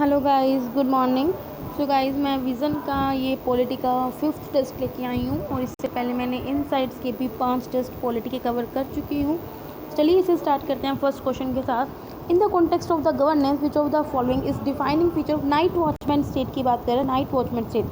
Hello guys, good morning. So guys, मैं vision का ये पॉलिटी का 5th टेस्ट लेके आई हूँ और इससे पहले मैंने इनसाइट्स के भी 5 टेस्ट पॉलिटी के कवर कर चुकी हूँ। चलिए इसे स्टार्ट करते हैं फर्स्ट क्वेश्चन के साथ। इन the context of the governance which of the following is defining feature of night watchman state की बात करें। Night watchman state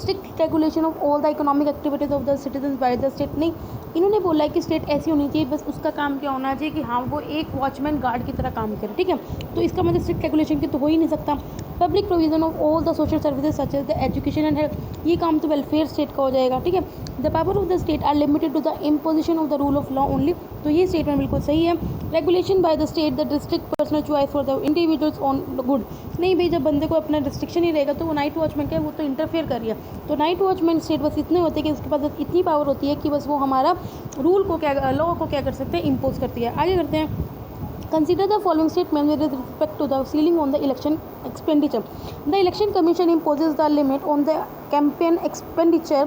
strict regulation of all the economic activities of the citizen bye the state. नहीं, इन्होंने बोला है कि state ऐसी होनी चाहिए, बस उसका काम क्या होना चाहिए कि हाँ वो एक वॉचमैन गार्ड की तरह काम करे। ठीक है, तो इसका मतलब स्ट्रिक्ट रेगुलेशन की तो हो ही नहीं सकता। Public provision of all the social services such as the education and health, ये काम तो वेलफेयर स्टेट का हो जाएगा। ठीक है, the power of the state are limited to the imposition of the rule of law only, तो ये स्टेटमेंट बिल्कुल सही है। Regulation by the state the district personal choice for the individuals on good. नहीं भाई, जब बंदे को अपना रिस्ट्रिक्शन ही रहेगा तो वो नाइट वॉचमैन क्या है, वो तो इंटरफेयर कर रही है। तो नाइट वॉचमैन स्टेट बस इतने होते हैं कि उसके पास इतनी पावर होती है कि बस वो हमारा रूल को क्या, लॉ को क्या कर सकते हैं, इम्पोज करती है। आगे करते हैं। Consider the following statement with respect to the ceiling on the election expenditure. The election commission imposes the limit on the campaign expenditure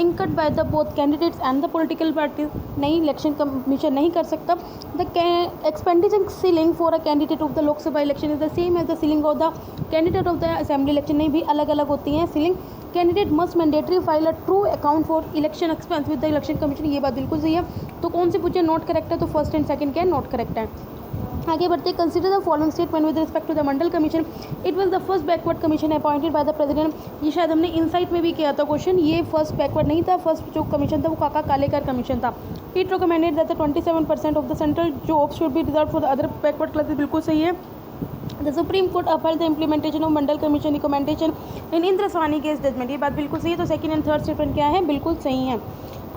incurred by the both candidates and the political parties. नहीं, election commission नहीं कर सकता। The expenditure ceiling for a candidate of the लोक सभा election is the same as the ceiling of the candidate of the assembly election। नहीं भी अलग अलग होती हैं ceiling. Candidate must mandatory file a true account for election expense with the election commission. ये बात बिल्कुल सही है। तो कौन से पूछे, नॉट करेक्ट है, तो फर्स्ट एंड सेकंड क्या है, नॉट करेक्ट है। आगे बढ़ते, consider the following statement with respect to the Mandal commission. It was the first backward commission appointed by the president. ये शायद हमने इनसाइट में भी किया था क्वेश्चन। ये फर्स्ट बैकवर्ड नहीं था, फर्स्ट जो कमीशन था वो काका कालेकर कमीशन था। It recommended that the 27% of the central jobs should be reserve for the other backward classes. बिल्कुल सही है। The supreme court upheld the implementation of Mandal commission recommendation in Indra Sawhney case judgement. ये बात बिल्कुल सही है। तो सेकंड एंड थर्ड स्टेटमेंट क्या है, बिल्कुल सही है।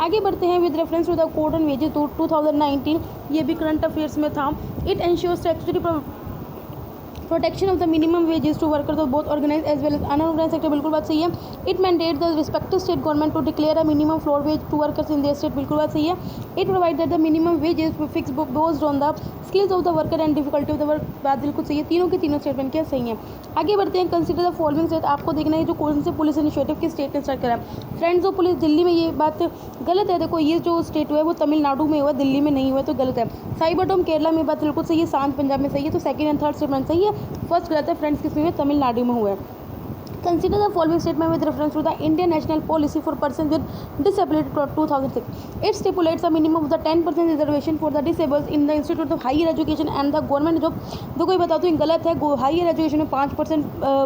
आगे बढ़ते हैं। With reference to the code on wages 2019, ये भी करंट अफेयर्स में था। It ensures statutory protection of the minimum wages to workers of both organise as well as unorganise sector. बिल्कुल बात सही है। It mandate the respective state government to declare a minimum floor wage to workers in their state. बिल्कुल बात सही है। It provide that the minimum wages fix based on the skills of the worker and difficulty of the work. बात बिल्कुल सही है। तीनों के तीनों स्टेटमेंट क्या सही है। आगे बढ़ते हैं। Consider the following state. आपको देखना है जो कौन से पुलिस इनिशिएटिव की स्टेट ने स्टार्ट करा। फ्रेंड्स ऑफ पुलिस दिल्ली में, ये बात गलत है। देखो, ये जो स्टेट हुआ है वो तमिलनाडु में हुआ, दिल्ली में नहीं हुआ, तो गलत है। साइबरडोम केरला में, बात बिल्कुल सही है। शांत पंजाब में सही है। तो सेकंड एंड थर्ड स्टेटमेंट सही है। फर्स्ट गलत है। फ्रेंड्स किसमें हुआ, तमिलनाडु में हुआ है। Consider the following statement with reference to the Indian National Policy for Persons with Disability 2006. It stipulates a minimum of the 10% reservation for the disabled in the Institute of Higher Education and the government job। देखो ये बता दूँ, गलत है। Higher education में 5%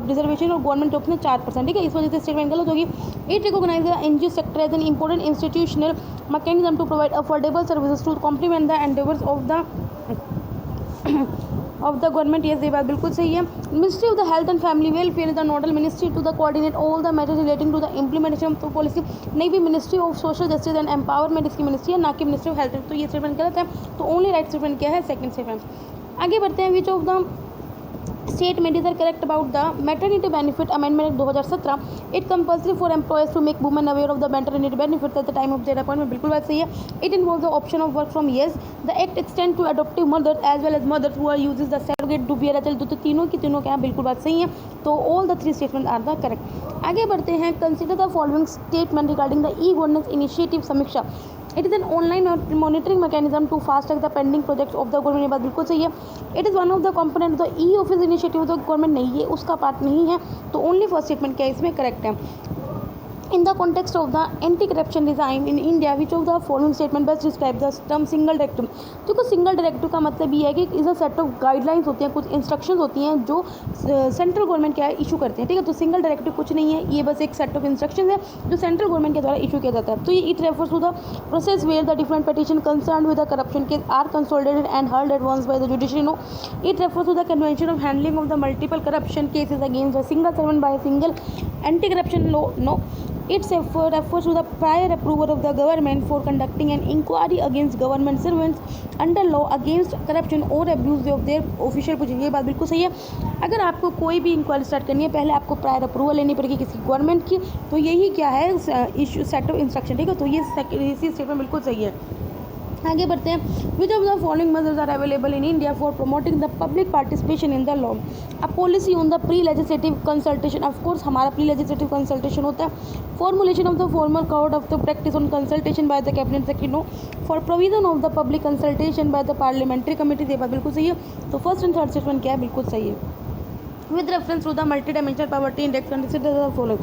reservation और government job में 4%। ठीक है, इस वजह से स्टेटमेंट गलत होगी। It recognise the NGO sector as an important institutional mechanism to provide affordable services to complement the endeavours of the government. ये बात बिल्कुल सही है। Ministry of the health and family welfare is the nodal ministry to the coordinate all the matters relating to the implementation of policy. नहीं भी, ministry of social justice and empowerment इसकी ministry है, ना कि मिनिस्ट्री ऑफ हेल्थ। तो ये statement गलत है। तो ओनली राइट स्टेटमेंट क्या है, सेकंड स्टेटमेंट। आगे बढ़ते हैं। Which of the statement are correct about the maternity benefit amendment 2017। It compulsory for employers to make women aware of the maternity benefit at the time of their appointment. बिल्कुल बात सही है। It involve the option of work from yes. The act extend to adoptive mother as well as mothers who are uses the surrogate to bear a child. तो तीनों की तीनों क्या है, बिल्कुल बात सही है। तो all the three statement are the correct. आगे बढ़ते हैं। Consider the following statement regarding the e governance initiative Samiksha. It is an online monitoring mechanism to fast track the pending projects of the government. ये बात बिल्कुल सही है। It is one of the component the e office initiative of the government. नहीं, ये उसका part नहीं है। तो ओनली फर्स्ट स्टेटमेंट क्या है, इसमें करेक्ट है। In the context of the anti-corruption design in India, which of the following statement best describe the term single directive। देखो, सिंगल डायरेक्टिव का मतलब ये है कि is a set of guidelines होती हैं, कुछ इंस्ट्रक्शंस होती हैं जो सेंट्रल गवर्नमेंट क्या है, इशू करते हैं। ठीक है, तो सिंगल डायरेक्टिव कुछ नहीं है, ये बस एक सेट ऑफ इंस्ट्रक्शंस है जो सेंट्रल गवर्नमेंट के द्वारा इशू किया जाता है। तो ये it refers to the process where the different petition concern with the corruption case are consolidated and heard at once by the judiciary. No, it refers to the convention of handling of the multiple corruption cases against a single servant by single anti corruption law. No, it refers to the prior approval of the government for conducting an inquiry against government servants under law against corruption or abuse of their official position। ये बात बिल्कुल सही है। अगर आपको कोई भी inquiry start करनी है, पहले आपको प्रायर अप्रूवल लेनी पड़ेगी किसी गवर्नमेंट की। तो यही क्या है, इशू सेट ऑफ इंस्ट्रक्शन। ठीक है, तो ये इसी स्टेटमेंट बिल्कुल सही है। आगे बढ़ते हैं। Which of the following measures are available in India for promoting the public participation in the law. A policy on the pre legislative consultation. Of course हमारा प्री लेजिस्लेटिव कंसल्टेशन होता है। Formulation of the formal code of the practice on consultation by the cabinet secretary. No, for provision of the public consultation by the parliamentary committee. ये बात बिल्कुल सही है। तो first and third statement क्या है, बिल्कुल सही है। with reference to the multidimensional poverty index consider the following.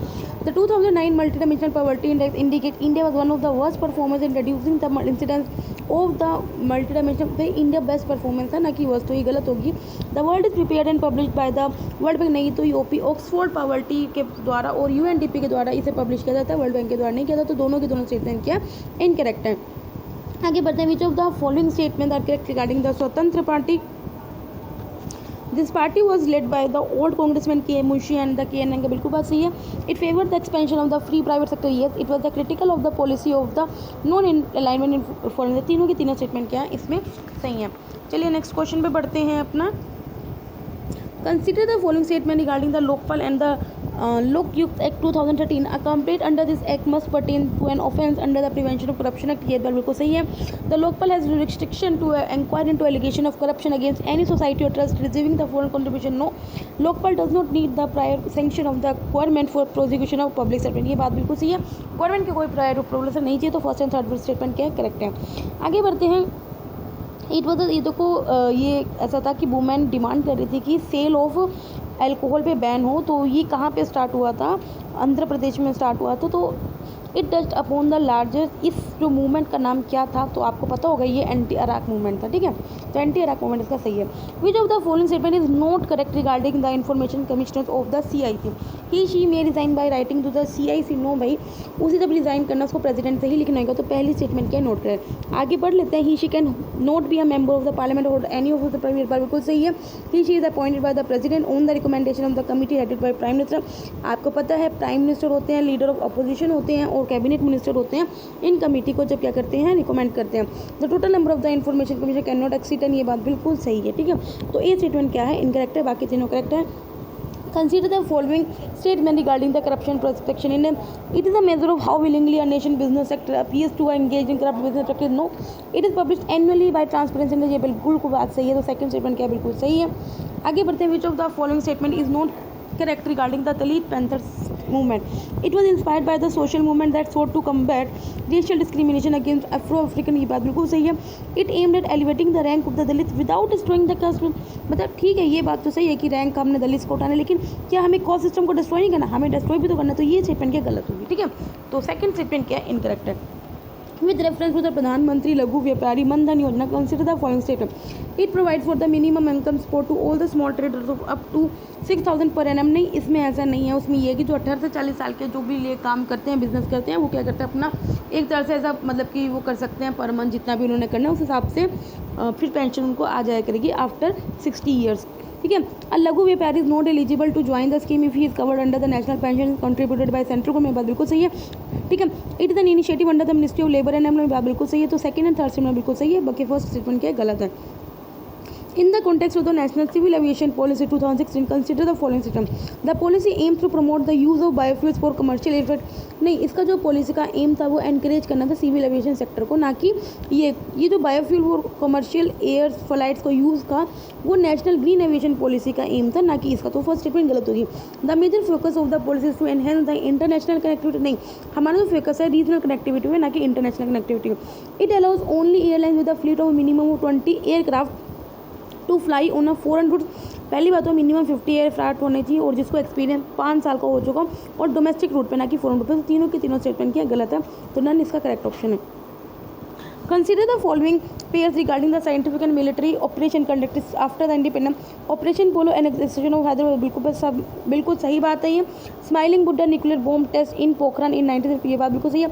The 2009 multidimensional poverty index indicate India was one of the worst performers in reducing the incidence of the multidimensional. भाई India best performance है ना कि worst, तो ये गलत होगी. The world is prepared and published by the world bank, नहीं तो यूपी ऑक्सफोर्ड पॉवर्टी के द्वारा और यूएनडीपी के द्वारा इसे पब्लिश किया जाता है, वर्ल्ड बैंक के द्वारा नहीं किया जाता. तो दोनों के दोनों स्टेटमेंट क्या इनकरेक्ट है. आगे बढ़ते हैं. Which of the following statement are correct regarding the Swatantra party. This party was led by the old congressman K. Munshi and the KNN का बिल्कुल बात सही है. It favored the expansion of the free private sector. Yes, it was the critical of the policy of the non-alignment in foreign. तीनों की तीनों statement क्या है इसमें सही है. चलिए नेक्स्ट क्वेश्चन पे बढ़ते हैं अपना. Consider the following statement regarding the Lokpal and the Lokyukt Act 2013. A complaint under this act must pertain to an offence under the Prevention of Corruption Act. ये बात बिल्कुल सही है. The Lokpal has jurisdiction to inquire into allegation of corruption against any society or trust receiving the foreign contribution. No, Lokpal does not need the prior sanction of the government for prosecution of public servant. ये बात बिल्कुल सही है. Government के कोई prior approval नहीं चाहिए. तो फर्स्ट एंड थर्ड स्टेटमेंट क्या है करेक्ट है. आगे बढ़ते हैं. इट वॉज ये देखो ये ऐसा था कि वुमेन डिमांड कर रही थी कि सेल ऑफ अल्कोहल पे बैन हो. तो ये कहाँ पे स्टार्ट हुआ था, आंध्र प्रदेश में स्टार्ट हुआ था. तो it touched upon the largest. इस जो मूवमेंट का नाम क्या था तो आपको पता होगा ये एंटी अराक मूवमेंट था. ठीक है, तो एंटी अराक मूवमेंट इसका सही है. Which of the following statement is not correct regarding the information commissioner of the CIC. He she may resign by writing to the CIC. No भाई, उसे जब रिजाइन करना उसको प्रेसिडेंट से ही लिखना होगा. तो पहली स्टेटमेंट क्या नोट करें. आगे बढ़ लेते हैं. He she can not be a member of the parliament और any of the prime minister. बिल्कुल सही है. He she is appointed by the president on the recommendation of the committee headed by prime minister. आपको पता है prime minister होते हैं, leader of opposition होते हैं और कैबिनेट मिनिस्टर होते हैं. इन कमेटी को जब क्या करते हैं रिकमेंड करते हैं. The total number of the information commission can not exceed 10. ये बात बिल्कुल सही है. ठीक है, तो ये स्टेटमेंट क्या है इनकरेक्ट है, बाकी तीनों करेक्ट है. Consider the following statement regarding the corruption prospection in it is a measure of how willingly a nation business sector appears to engage in corrupt business practice. No, it is published annually by Transparency International. ये बिल्कुल को बात सही है. तो second statement क्या बिल्कुल सही है. आगे बढ़ते हैं. Which of the following statement is not correct regarding the Dalit Panthers movement. It was inspired by the social movement that sought to combat racial discrimination against Afro-African. ये बात बिल्कुल सही है. It aimed at elevating the rank of the Dalits without destroying the caste. मतलब ठीक है, ये बात तो सही है कि रैंक हमने दलित को उठाना, लेकिन क्या हमें कास्ट सिस्टम को डिस्ट्रॉय नहीं करना, हमें डिस्ट्रॉय भी तो करना. तो ये स्टेटमेंट क्या गलत होगी. ठीक है, तो सेकंड स्टेटमेंट क्या इनकरेक्ट है. With reference to the प्रधानमंत्री लघु व्यापारी मनधन योजना, consider the following statement. It provides for the minimum income support to all the small traders of up to 6,000 per annum. नहीं, इसमें ऐसा नहीं है. उसमें ये है कि जो 18 से 40 साल के जो भी लिए काम करते हैं, बिजनेस करते हैं, वो क्या करते हैं अपना एक तरह से ऐसा मतलब कि वो कर सकते हैं पर मंथ जितना भी उन्होंने करना है उस हिसाब से फिर पेंशन उनको आ जाया करेगी आफ्टर 60 ईयर्स. ठीक है. A laghu vyapari is not eligible to join the scheme if he is covered under the national pension contributed by central government. बात बिल्कुल सही है. ठीक है. It is an initiative under the ministry of labour and employment. बात बिल्कुल सही है. तो सेकंड एंड थर्ड स्टेटमेंट बिल्कुल सही है, बाकी फर्स्ट स्टेटमेंट क्या गलत है. In the context of the National Civil Aviation Policy 2016, consider the following system. The policy aims to promote the use of biofuels for commercial aircraft. नहीं, इसका जो पॉलिसी का एम था वो एनकरेज करना था सिविल एविएशन सेक्टर को, ना कि ये जो बायोफ्यूल और कमर्शियल एयर फ्लाइट्स को यूज़ का वो नेशनल ग्रीन एविएशन पॉलिसी का एम था, ना कि इसका. तो फर्स्ट स्टेटमेंट गलत होगी. The major focus of the policy to enhance the international connectivity. नहीं, हमारा जो फोकस है रीजनल कनेक्टिविटी में, ना कि international connectivity. It allows only airline with the fleet of minimum of 20 aircraft to fly on a foreign route. पहली बात तो मिनिमम 50 एयरक्राफ्ट होने चाहिए और जिसको एक्सपीरियंस 5 साल का हो चुका और डोमेस्टिक रूट पे, ना कि फॉरेन रूट पे. तो तीनों के तीनों स्टेटमेंट क्या गलत है, तो नन इसका करेक्ट ऑप्शन है. Consider the following pairs regarding the scientific and military operation conducted after the independence. Operation Polo and execution of Hyderabad. बिल्कुल सही बात है ये. Smiling Buddha nuclear bomb test in Pokhran in 1950. ये बात बिल्कुल सही है.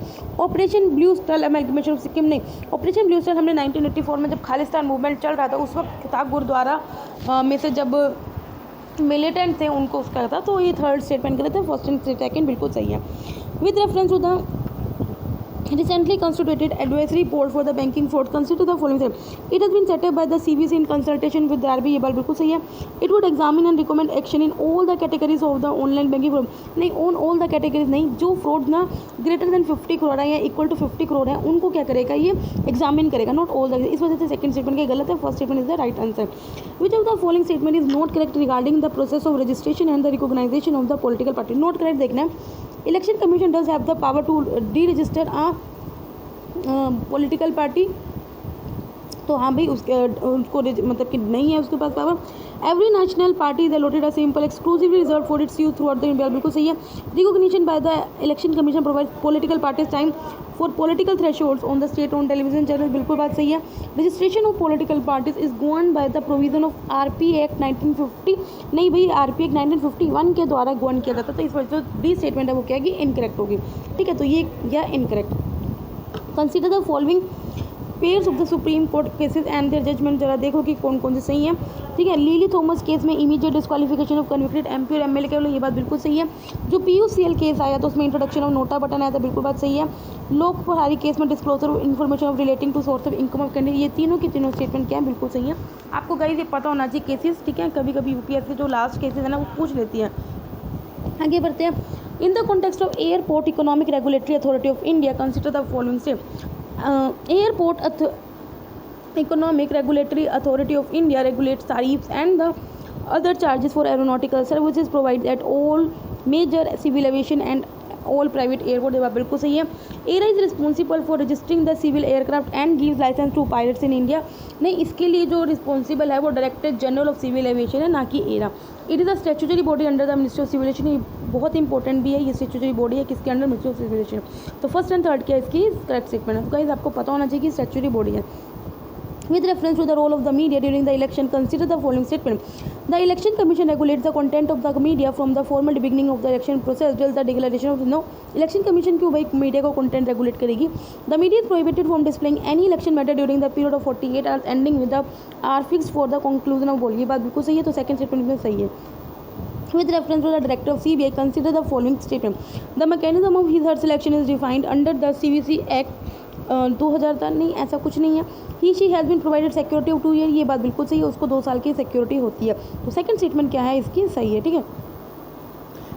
Operation Blue Star amalgamation of Sikkim. नहीं, Operation Blue Star हमने 1984 में जब खालिस्तान मूवमेंट चल रहा था उस वक्त था गुरुद्वारा में से जब मिलिटेंट थे उनको उसका था. तो ये थर्ड स्टेटमेंट गलत है. फर्स्ट एंड सेकंड बिल्कुल सही है. With reference to the recently constituted advisory board for the banking fraud, consider the following steps. It has been set up by the CBC in consultation with the RBI. ये बात बिल्कुल सही है. It would examine and recommend action in all the categories of the online banking fraud. नहीं, on all the categories नहीं, जो fraud ना greater than 50 crore है या इक्वल टू 50 करोड़ है उनको क्या करेगा, ये एग्जामिन करेगा, नॉट ऑल द. इस वजह से सेकंड स्टेटमेंट क्या गलत है. First statement is the right answer. Which of the following statement is not correct regarding the process of registration and the recognization of the political party. Not correct देखना है. Election commission does have the power to deregister a political party. तो हाँ भाई उसको मतलब कि नहीं है उसके पास power. Every national party is allotted a symbol exclusively reserve for its youth through out the India, बिल्कुल सही है। Recognition by the election commission provide political parties time for political thresholds on the state on television channel, बिल्कुल बात सही है। Registration of political parties is govern by the provision of RP act 1950, नहीं भाई RP act 1951 के द्वारा govern किया जाता था। इस वजह से डी स्टेटमेंट है वो क्या है कि इनकरेक्ट होगी, ठीक है, तो ये या incorrect. Consider the following pairs of the supreme court cases and their judgment, जरा देखो कि कौन कौन से सही है, ठीक है। लिली थॉमस केस में immediate disqualification of convicted MP और एमएलए केवल, ये बात बिल्कुल सही है। जो पीयूसीएल केस आया तो उसमें इंट्रोडक्शन ऑफ नोटा बटन आया था, बिल्कुल बात सही है। लोक प्रहारी केस में disclosure of information of relating to source of income of candidate, ये तीनों के तीनों स्टेटमेंट क्या है, बिल्कुल सही है। आपको गाइस ये पता होना चाहिए केसेस, ठीक है, कभी कभी यूपीएससी जो लास्ट केसेस है ना वो पूछ लेती है। आगे बढ़ते हैं। In the context of airport economic regulatory authority of India consider the following step. Airport Economic Regulatory Authority of India regulates tariffs and the other charges for aeronautical services provided at all major civil aviation and all private airport, ये बात बिल्कुल सही है। AERA is responsible for registering the civil aircraft and gives licence to pilots in India, नहीं इसके लिए जो responsible है वो director general of civil aviation है, ना कि AERA. It is a statutory body under the ministry of civil aviation, ये बहुत इंपॉर्टेंट भी है, ये स्टैट्यूटरी बॉडी है किसके under, ministry of civil aviation. तो फर्स्ट एंड थर्ड क्या इसकी करेक्ट स्टेटमेंट है, तो गाइस आपको पता होना चाहिए कि स्टैट्यूटरी बॉडी है। With reference to the role of the media during the election, consider the following statement. The Election Commission regulates the content of the media from the formal beginning of the election process till the declaration of no. Election Commission क्यों भाई media को content regulate करेगी? The media is prohibited from displaying any election matter during the period of 48 hours ending with the hour fixed for the conclusion of poll, ये बात बिल्कुल सही है, तो सेकंड स्टेटमेंट में सही है। With reference to the director of CBI, consider the following statement. The mechanism of his selection is defined under the CVC Act 2000 था, नहीं ऐसा कुछ नहीं है। He she has been provided security of 2 year, ये बात बिल्कुल सही है, उसको 2 साल की सिक्योरिटी होती है, तो सेकंड स्टेटमेंट क्या है इसकी सही है, ठीक है।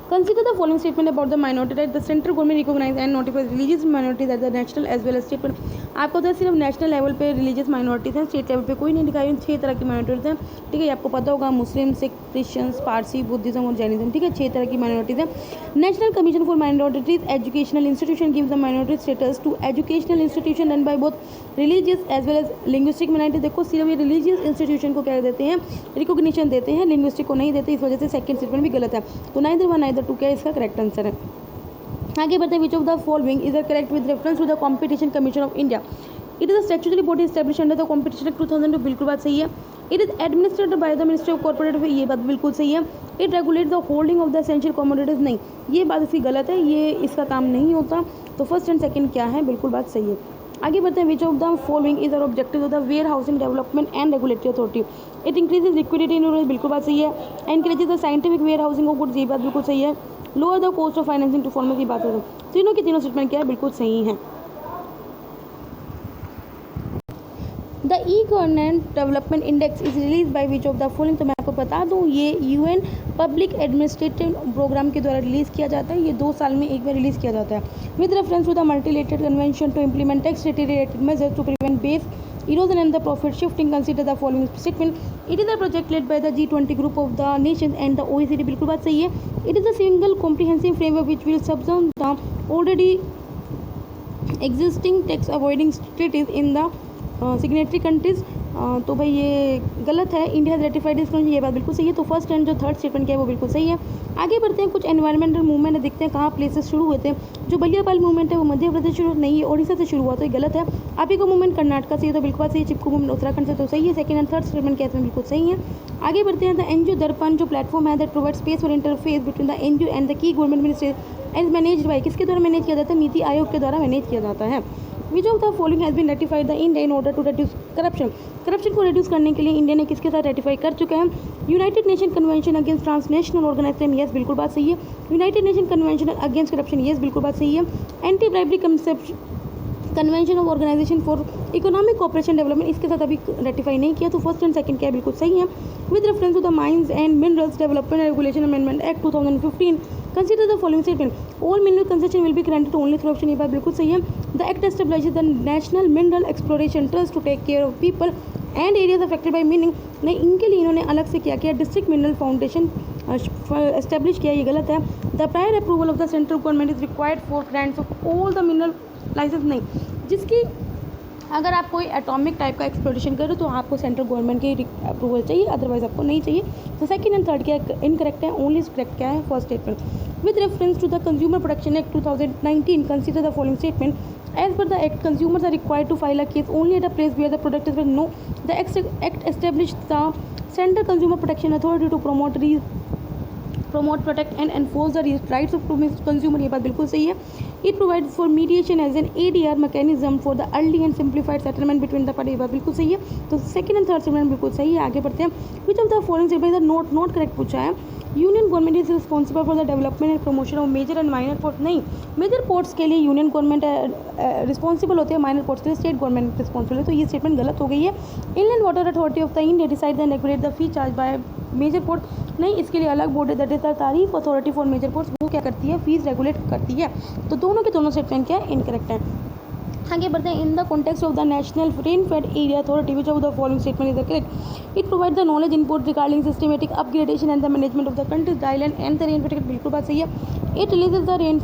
Consider the following statement about the minority rights. The central government recognize and notifies religious minorities at the national as well as state पर, आपको तो सिर्फ नेशनल लेवल पे रिलीजियस माइनॉरिटीज़ हैं, स्टेट लेवल पे कोई नहीं दिखाई, 6 तरह की माइनॉरिटीज़ हैं, ठीक है, ये आपको पता होगा, Muslim, Sikh, Christians, Parsi, Buddhism और जैनिज्म, ठीक है, 6 तरह की माइनॉरिटीज़ हैं। National commission for minorities educational institution gives the minority status to educational institution run by both religious as well as linguistic minority, देखो सिर्फ ये रिलीजियस इंस्टीट्यूशन को क्या देते हैं, रिकॉग्निशन देते हैं, लिंग्विस्टिक को नहीं देते, इस वजह से सेकंड स्टेटमेंट भी गलत है, तो नाइदर 1 नाइदर 2 क्या इसका करेक्ट आंसर है। आगे बढ़ते हैं। Which of the following is correct with reference to the competition commission of India. It is a statutory body establish under the competition act 2002, बिल्कुल बात सही है। It is administrated by the ministry of corporate affair, ये बात बिल्कुल सही है। It regulate the holding of the essential commodities, नहीं ये बात इसकी गलत है, ये इसका काम नहीं होता, तो फर्स्ट एंड सेकंड क्या है, बिल्कुल बात सही है। आगे बढ़ते हैं। Which of the following is are objective of the warehousing development and regulatory authority. It increases liquidity in, बिल्कुल बात सही है। Encourages the scientific warehousing of goods, ये बात बिल्कुल सही है। Lower the cost of financing to farmers, की बात हो, तीनों के तीनों स्टेटमेंट क्या है, बिल्कुल सही है। The e governance development index is release by which of the following, तो मैं आपको बता दूं ये यूएन पब्लिक एडमिनिस्ट्रेटिव प्रोग्राम के द्वारा रिलीज़ किया जाता है, ये 2 साल में एक बार रिलीज़ किया जाता है। With reference to the multilateral convention to implement tax related measures to prevent base erosion and the profit shifting, consider the following statement. It is a project led by the G20 group of the nations and the OECD, बिल्कुल बात सही है। It is a single comprehensive framework which will subsume the already existing tax avoiding treaties in the signatory countries, तो भाई ये गलत है। India ratified इस कन्वेंशन, ये बात बिल्कुल सही है, तो फर्स्ट एंड जो थर्ड स्टेटमेंट क्या है वो बिल्कुल सही है। आगे बढ़ते हैं। कुछ एनवायरमेंटल मूवमेंट देखते हैं कहाँ प्लेसेस शुरू हुए थे। जो बलियापाल मूवमेंट है वो मध्य प्रदेश शुरू नहीं है, ओडिशा से शुरू हुआ, तो ये गलत है। आपी का मूवमेंट कर्नाटक से, तो बिल्कुल सही है। चिपको मूवमेंट उत्तराखंड से, तो सही है। सेकंड एंड थर्ड स्टेटमेंट क्या है बिल्कुल सही है। आगे बढ़ते हैं। द एनजीओ दर्पण जो प्लेटफॉर्म है that provide space for interface between the NGO and the key government ministry and managed by, किसके द्वारा मैनेज किया जाता है, नीति आयोग के द्वारा मैनेज किया जाता है। Which of the following has been ratified the India in order to reduce corruption, corruption को रिड्यूस करने के लिए इंडिया ने किसके साथ रेटिफाई कर चुका है, united nation convention against transnational organisation, yes बिल्कुल बात सही है। United nation convention against corruption, yes बिल्कुल बात सही है। Anti bribery convention of organisation for economic cooperation development, इसके साथ अभी रेटिफाई नहीं किया, तो फर्स्ट एंड सेकंड क्या है बिल्कुल सही है। With reference to the mines and minerals development regulation amendment act 2015, consider the following statement. All mineral concession will be granted only through auction, ये बात बिल्कुल सही है। The act establishes the national mineral exploration trust to take care of people and areas affected by mining, नहीं इनके लिए इन्होंने अलग से क्या किया, डिस्ट्रिक्ट मिनरल फाउंडेशन एस्टेब्लिश किया, ये गलत है। The prior approval of the central government is required for grants of all the mineral licence, नहीं जिसकी अगर आप कोई एटॉमिक टाइप का एक्सप्लोरेशन करो तो आपको सेंट्रल गवर्नमेंट की अप्रूवल चाहिए, अदरवाइज आपको नहीं चाहिए। तो सेकंड एंड थर्ड क्या इनकरेक्ट है, ओनली करेक्ट क्या है first statement. With reference to the consumer protection act 2019 consider the following statement. As per the Act, consumers are required to file a case only at a place where the product is well known. The Act established the Central Consumer Protection Authority to promote, protect and enforce the rights of consumer। ये बात बिल्कुल सही है। It provides for mediation as an ADR mechanism for the early and simplified settlement between the parties। ये बात बिल्कुल सही है। तो सेकंड एंड थर्ड स्टेटमेंट बिल्कुल सही है। आगे बढ़ते हैं। Which of the following statements are not correct पूछा है। Union government is responsible for the development and promotion of major and minor ports. नहीं, मेजर पोर्ट्स के लिए यूनियन गवर्नमेंट रिस्पॉन्सिबल होते हैं, माइनर पोर्ट्स के लिए स्टेट गवर्नमेंट रिस्पॉन्सिबल है। तो ये स्टेटमेंट गलत हो गई है। Inland water authority of the India decide and regulate the fee charge by major port. नहीं, इसके लिए अलग बोर्ड है, that is the tariff authority for major ports. वो क्या करती है, फीस रेगुलेट करती है। तो दोनों के दोनों स्टेटमेंट क्या है, इनकरेक्ट है। आगे बढ़ते हैं। In the context of the national rain fed area authority which of the following statement is correct. It provide the knowledge input regarding systematic upgradation and the management of the countries island and the rain fed. बिल्कुल बात सही है। It releases the rain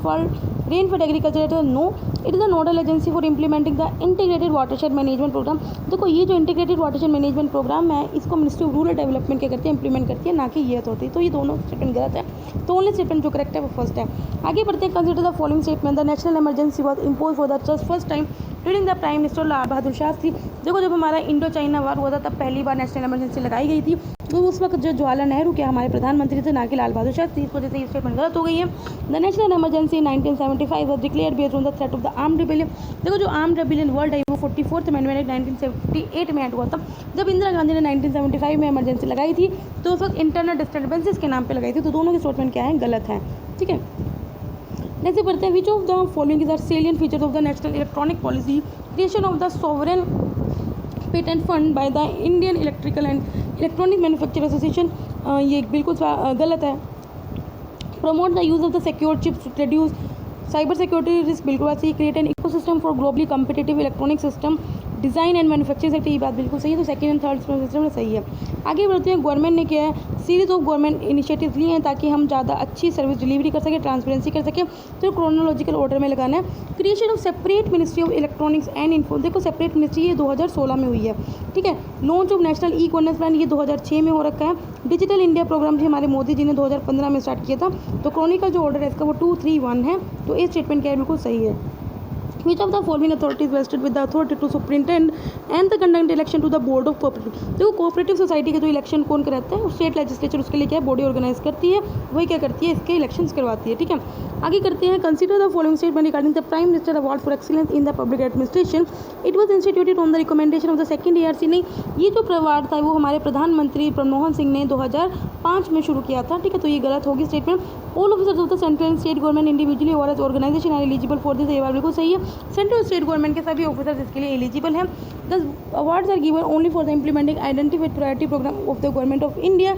fed agriculture. No, it is the nodal agency for implementing the integrated watershed management programme. देखो, ये जो integrated watershed management programme है, इसको ministry of rural development क्या करती है, इंप्लीमेंट करती है, ना कि ये अथॉरिटी। तो ये दोनों स्टेटमेंट गलत है। तो ओनली स्टेटमेंट जो करेक्ट है वो फर्स्ट है। आगे बढ़ते हैं। Consider the following statement. The national emergency was impose for the first time during the prime minister Lal Bahadur Shastri. देखो, जब हमारा इंडो चाइना वार हुआ था तब पहली बार नेशनल इमरजेंसी लगाई गई थी। तो उस वक्त जो जवाहरलाल नेहरू के हमारे प्रधानमंत्री थे, ना कि लाल बहादुर शास्त्री। इस वजह से ये स्टेटमेंट गलत हो गई है। The national emergency 1975 was declared based on the threat of the armed rebellion. देखो, जो आर्म्ड रिबेलियन वर्ल्ड है वो 44th अमेंडमेंट 1978 में ऐड हुआ था। जब इंदिरा गांधी ने 1975 में इमरजेंसी लगाई थी तो उस वक्त इंटरनल डिस्टर्बेंसेस के नाम पर लगाई थी। तो दोनों के स्टेटमेंट क्या है, गलत है। ठीक है, नेक्स्ट बढ़ते हैं। Which of the following is are salient features of the national electronic policy. Creation of the sovereign patent fund by the Indian electrical and electronic manufacture association. ये बिल्कुल गलत है। Promote the use of the secure chips to reduce cyber security risk. बिल्कुल बात सही। Create an ecosystem for globally competitive electronic system design and manufacturing sector. ये बात बिल्कुल सही है। तो सेकंड एंड थर्ड सिस्टम सही है। आगे बढ़ते हैं। गवर्नमेंट ने क्या है, सीरीज ऑफ गवर्नमेंट इनिशिएटिव्स लिए हैं ताकि हम ज़्यादा अच्छी सर्विस डिलीवरी कर सकें, ट्रांसपेरेंसी कर सकें। तो क्रोनोलॉजिकल ऑर्डर में लगाना है। Creation of separate ministry of electronics and info. देखो, सेपरेट मिनिस्ट्री ये 2016 में हुई है। ठीक है। Launch of national e governance plan ये 2006 में हो रखा है। डिजिटल इंडिया प्रोग्राम भी हमारे मोदी जी ने 2015 में स्टार्ट किया था। तो क्रॉनिकल जो ऑर्डर है इसका वो 231 है। तो इस स्टेटमेंट क्या है, बिल्कुल सही है। Which of the following authorities vested with the authority to superintend and the conduct election to the board of cooperative। देखो, कोऑपरेटिव सोसाइटी का जो इलेक्शन कौन कराता है, स्टेट लेजिस्लेचर उसके लिए क्या है, बॉडी ऑर्गेनाइज करती है, वही क्या करती है, इसके इलेक्शंस करवाती है। ठीक है। आगे करते हैं। Consider the following statement regarding the prime minister award for excellence in the public administration. It was instituted on the recommendation of the second ARC। नहीं, ये जो अवार्ड था वो हमारे प्रधानमंत्री मनमोहन सिंह ने 2005 में शुरू किया था। ठीक है। तो ये गलत होगी statement. All officers of the central and state government individually और as organisation are eligible for this. ये बात बिल्कुल सही है। सेंट्रल स्टेट गवर्नमेंट के सभी ऑफिसर्स इसके लिए एलिजिबल हैं। The awards are given only for the implementing identified priority programme of the government of India.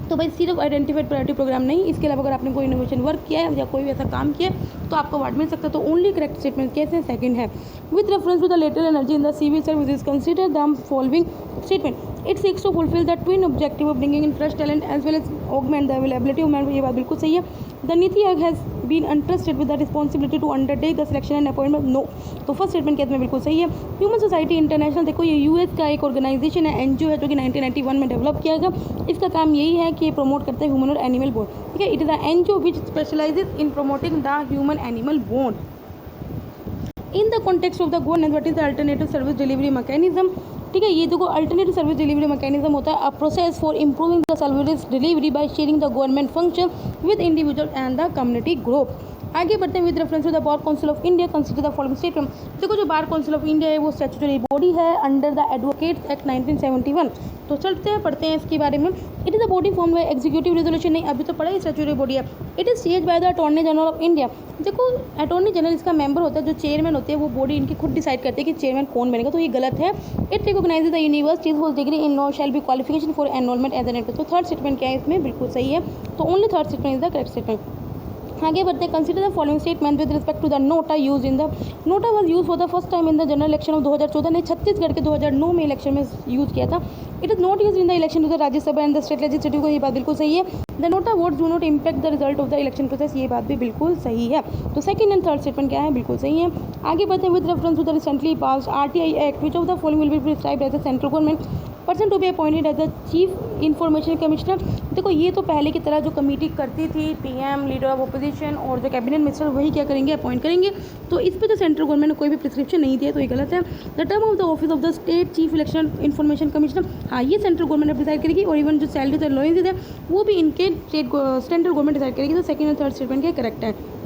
तो भाई सिर्फ आइडेंटिफाइड प्रायोरिटी प्रोग्राम नहीं, इसके अलावा अगर आपने कोई इनोवेशन वर्क किया है या कोई भी ऐसा काम किया तो आपको अवार्ड मिल सकता है। तो ओनली करेक्ट स्टेटमेंट कैसे, सेकंड है। With reference to the latest energy in the civil services consider the following statement. It seeks to fulfil the twin objective of bringing in fresh talent as well as augment the availability of man. ये बात बिल्कुल सही है। The NITI Aayog has been entrusted with the responsibility to undertake the selection and appointment। No, तो first statement कहते हैं बिल्कुल सही है। ह्यूमन सोसाइटी इंटरनेशनल, देखो ये यूएस का एक ऑर्गेनाइजेशन है, NGO है, जो कि 1991 में डेवलप किया गया। इसका काम यही है कि ये प्रमोट करते हैं ह्यूमन और एनिमल बॉन्ड। ठीक है। It is a NGO which specialises in promoting the human animal bond. In the context of the governance what is the alternative service delivery mechanism. ठीक है। ये देखो, अल्टरनेटिव सर्विस डिलीवरी मैकेनिज्म होता है a process for improving the service delivery by sharing the government function with individual and the community group. आगे बढ़ते हैं। With reference to the Bar Council of India consider the following statement. देखो, जो Bar Council of India है वो statutory body है under the Advocates Act 1971। तो चलते हैं पढ़ते हैं इसके बारे में। It is a body form by executive resolution. नहीं, अभी तो पढ़ा ही, स्टैट्यूटरी बॉडी है। It is chaired by the attorney general of India. देखो, अटॉर्नी जनरल इसका मेंबर होता है, जो चेयरमैन होते हैं वो बॉडी इनकी खुद डिसाइड करती है कि चेयरमैन कौन बनेगा। तो ये गलत है। It recognises the universities hold degree in law shall be qualification for enrolment as an entrance. तो थर्ड स्टेटमेंट क्या है, इसमें बिल्कुल सही है। तो only third statement is the correct statement. आगे बढ़ते हैं। Consider the following statement with respect to the NOTA use in the NOTA was use for the first time in the general election of 2014 ने छत्तीसगढ़ के 2009 में election में use किया था। It is not use in the election to the Rajya Sabha and the state legislative को, ये बात बिल्कुल सही है। The NOTA votes do not impact the result of the election process, ये बात भी बिल्कुल सही है। तो सेकंड एंड थर्ड स्टेटमेंट क्या है, बिल्कुल सही है। आगे बढ़ते हैं। With reference to the recently pass RTI act which of the following will be prescribed as the central government person to be appointed as the chief information commissioner. देखो ये तो पहले की तरह जो कमेटी करती थी PM, लीडर ऑफ अपोजिशन और जो कैबिनेट मिनिस्टर, वही क्या करेंगे, अपॉइंट करेंगे। तो इस पर जो सेंट्रल गवर्नमेंट ने कोई भी प्रिस्क्रिप्शन नहीं दिया तो ये गलत है। The term of the office of the state chief election information commissioner, हाँ ये सेंट्रल गवर्नमेंट डिसाइड करेगी, और इवन जो सैलरीज और अलाउंसेज है वो भी इनके सेंट्रल गवर्नमेंट डिसाइड करेगी। तो सेकंड और थर्ड स्टेटमेंट क्या करेक्ट है।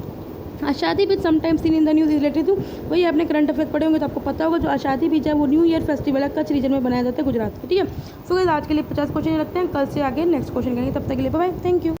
आशादी beach sometimes seen in the news related to, वही आपने करंट अफेयर पढ़े होंगे तो आपको पता होगा। जो आशादी बीच है वो न्यू ईयर फेस्टिवल है, कच्छ रीजन में बनाया जाता है गुजरात में, ठीक है। सो गाइस आज के लिए 50 क्वेश्चन रखते हैं, कल से आगे नेक्स्ट क्वेश्चन करेंगे, तब तक के लिए बाय बाय, थैंक यू।